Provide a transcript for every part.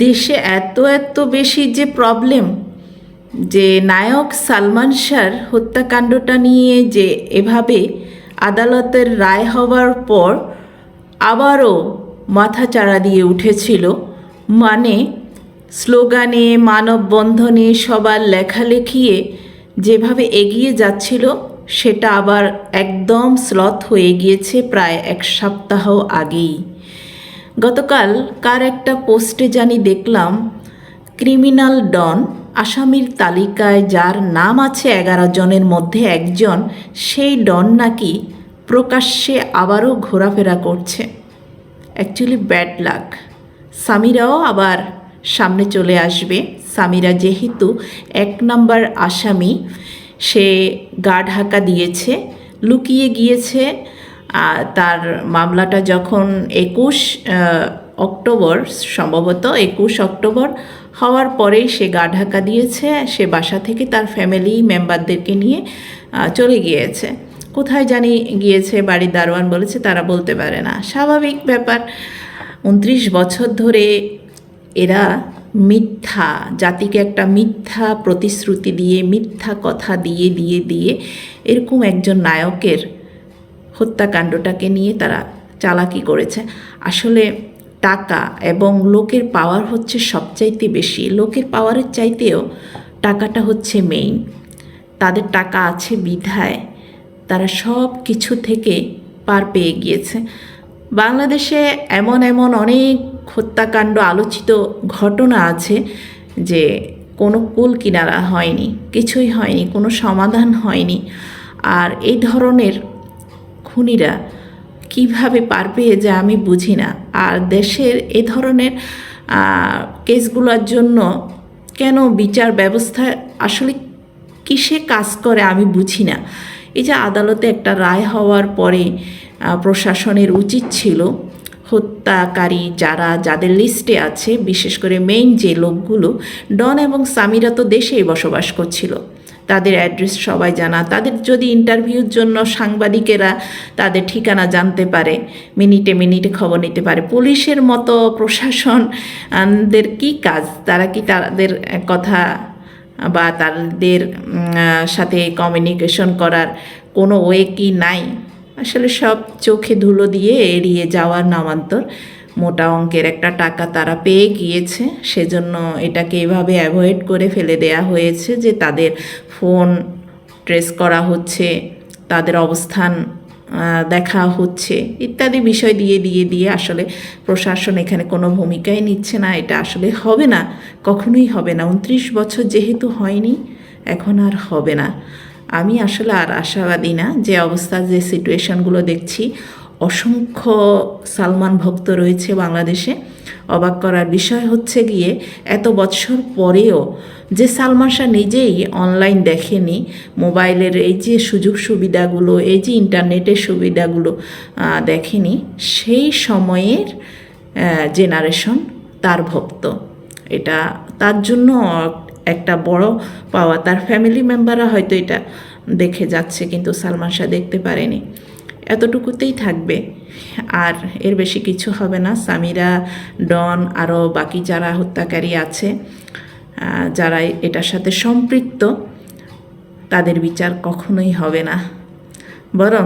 দেশে এত এত বেশি যে প্রবলেম, যে নায়ক সালমান শাহর হত্যাকাণ্ডটা নিয়ে যে এভাবে আদালতের রায় হওয়ার পর আবারও মাথাচাড়া দিয়ে উঠেছিল, মানে স্লোগানে, মানববন্ধনে, সবার লেখালেখিয়ে যেভাবে এগিয়ে যাচ্ছিল সেটা আবার একদম স্লথ হয়ে গিয়েছে প্রায় এক সপ্তাহ আগেই। গতকাল কার একটা পোস্টে জানি দেখলাম, ক্রিমিনাল ডন, আসামির তালিকায় যার নাম আছে 11 জনের মধ্যে একজন, সেই ডন নাকি প্রকাশ্যে আবারও ঘোরাফেরা করছে। Actually bad luck. সামিরাও আবার সামনে চলে আসবে। সামিরা যেহেতু 1 নম্বর আসামি, সে গা ঢাকা দিয়েছে, লুকিয়ে গিয়েছে। তার মামলাটা যখন 21 অক্টোবর, সম্ভবত 21 অক্টোবর হওয়ার পরেই সে গা ঢাকা দিয়েছে। সে বাসা থেকে তার ফ্যামিলি মেম্বারদেরকে নিয়ে চলে গিয়েছে। কোথায় জানি গিয়েছে, বাড়ির দারোয়ান বলেছে তারা বলতে পারে না। স্বাভাবিক ব্যাপার। 29 বছর ধরে এরা মিথ্যা, জাতিকে একটা মিথ্যা প্রতিশ্রুতি দিয়ে, মিথ্যা কথা দিয়ে দিয়ে দিয়ে এরকম একজন নায়কের হত্যাকাণ্ডটাকে নিয়ে তারা চালাকি করেছে। আসলে টাকা এবং লোকের পাওয়ার হচ্ছে সবচাইতে বেশি। লোকের পাওয়ারের চাইতেও টাকাটা হচ্ছে মেইন। তাদের টাকা আছে বিধায় তারা সব কিছু থেকে পার পেয়ে গিয়েছে। বাংলাদেশে এমন এমন অনেক হত্যাকাণ্ড, আলোচিত ঘটনা আছে যে কোনো কুল কিনারা হয়নি, কিছুই হয়নি, কোনো সমাধান হয়নি। আর এই ধরনের খুনিরা কিভাবে পার পেয়ে যায় আমি বুঝি না। আর দেশের এ ধরনের কেসগুলোর জন্য কেন বিচার ব্যবস্থা আসলে কিসে কাজ করে আমি বুঝি না। এই যে আদালতে একটা রায় হওয়ার পরে প্রশাসনের উচিত ছিল হত্যাকারী যাদের লিস্টে আছে, বিশেষ করে মেইন যে লোকগুলো, ডন এবং সামিরা তো দেশেই বসবাস করছিল, তাদের অ্যাড্রেস সবাই জানা। তাদের যদি ইন্টারভিউর জন্য সাংবাদিকেরা তাদের ঠিকানা জানতে পারে, মিনিটে মিনিটে খবর নিতে পারে। পুলিশের মতো প্রশাসনদের কি কাজ? তারা কি তাদের কথা বা তাদের সাথে কমিউনিকেশন করার কোনো ওয়ে কি নাই? আসলে সব চোখে ধুলো দিয়ে এড়িয়ে যাওয়ার নামান্তর। মোটা অঙ্কের একটা টাকা তারা পেয়ে গিয়েছে, সেজন্য এটাকে এভাবে অ্যাভয়েড করে ফেলে দেয়া হয়েছে যে তাদের ফোন ট্রেস করা হচ্ছে, তাদের অবস্থান দেখা হচ্ছে ইত্যাদি বিষয় দিয়ে দিয়ে দিয়ে আসলে প্রশাসন এখানে কোনো ভূমিকাই নিচ্ছে না। এটা আসলে হবে না, কখনোই হবে না। 29 বছর যেহেতু হয়নি, এখন আর হবে না। আমি আসলে আর আশাবাদী না। যে অবস্থা, যে সিচুয়েশনগুলো দেখছি, অসংখ্য সালমান ভক্ত রয়েছে বাংলাদেশে। অবাক করার বিষয় হচ্ছে গিয়ে এত বছর পরেও যে সালমান শাহ নিজেই অনলাইন দেখেনি, মোবাইলের এই যে সুযোগ সুবিধাগুলো, এই যে ইন্টারনেটের সুবিধাগুলো দেখেনি, সেই সময়ের জেনারেশন তার ভক্ত। এটা তার জন্য একটা বড় পাওয়া। তার ফ্যামিলি মেম্বাররা হয়তো এটা দেখে যাচ্ছে, কিন্তু সালমান শাহ দেখতে পারেনি। এতটুকুতেই থাকবে, আর এর বেশি কিছু হবে না। সামিরা, ডন, আরও বাকি যারা হত্যাকারী আছে, যারা এটার সাথে সম্পৃক্ত, তাদের বিচার কখনোই হবে না। বরং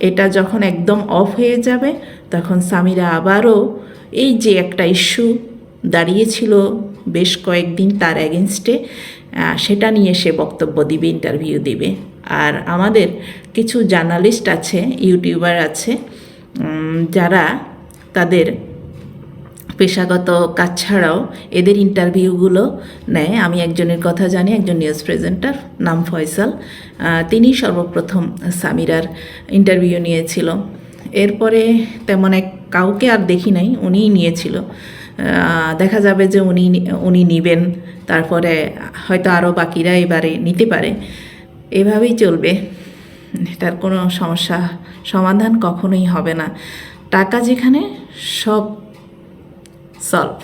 এটা যখন একদম অফ হয়ে যাবে, তখন সামিরা আবারও এই যে একটা ইস্যু দাঁড়িয়েছিল বেশ কয়েকদিন তার এগেনস্টে, সেটা নিয়ে সে বক্তব্য দিবে, ইন্টারভিউ দিবে। আর আমাদের কিছু জার্নালিস্ট আছে, ইউটিউবার আছে, যারা তাদের পেশাগত কাজ ছাড়াও এদের ইন্টারভিউগুলো নেয়। আমি একজনের কথা জানি, একজন নিউজ প্রেজেন্টার, নাম ফয়সাল। তিনি সর্বপ্রথম সামিরার ইন্টারভিউ নিয়েছিল। এরপরে তেমন কাউকে আর দেখি নাই, উনিই নিয়েছিল। দেখা যাবে যে উনি নেবেন, তারপরে হয়তো আরও বাকিরা এবারে নিতে পারে। এভাবেই চলবে। এটার কোনো সমস্যা সমাধান কখনোই হবে না। টাকা যেখানে, সব সলভ।